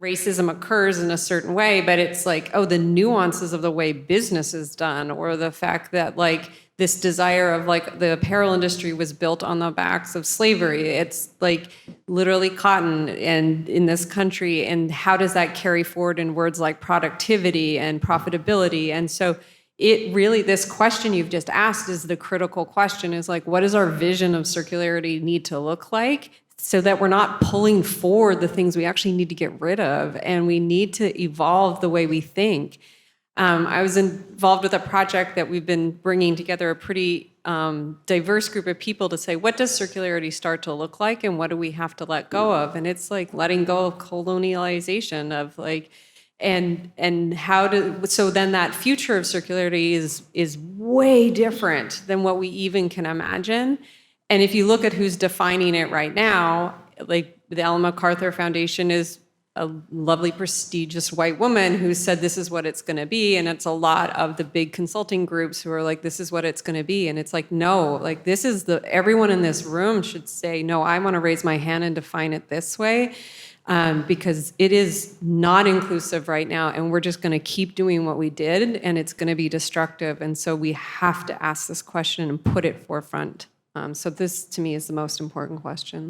racism occurs in a certain way, but it's like, oh, the nuances of the way business is done, or the fact that like this desire of like the apparel industry was built on the backs of slavery. It's like literally cotton and in this country, and how does that carry forward in words like productivity and profitability? And so it really, this question you've just asked is the critical question, is like, what does our vision of circularity need to look like, so that we're not pulling forward the things we actually need to get rid of, and we need to evolve the way we think. I was involved with a project that we've been bringing together a pretty diverse group of people to say, what does circularity start to look like, and what do we have to let go of? And it's like letting go of colonialization, of like, and how to, so then that future of circularity is way different than what we even can imagine. And if you look at who's defining it right now, like the Ellen MacArthur Foundation is a lovely, prestigious white woman who said this is what it's going to be. And it's a lot of the big consulting groups who are like, this is what it's going to be. And it's like, no, like this is everyone in this room should say, no, I want to raise my hand and define it this way. Because it is not inclusive right now, and we're just going to keep doing what we did, and it's going to be destructive. And so we have to ask this question and put it forefront. So this, to me, is the most important question.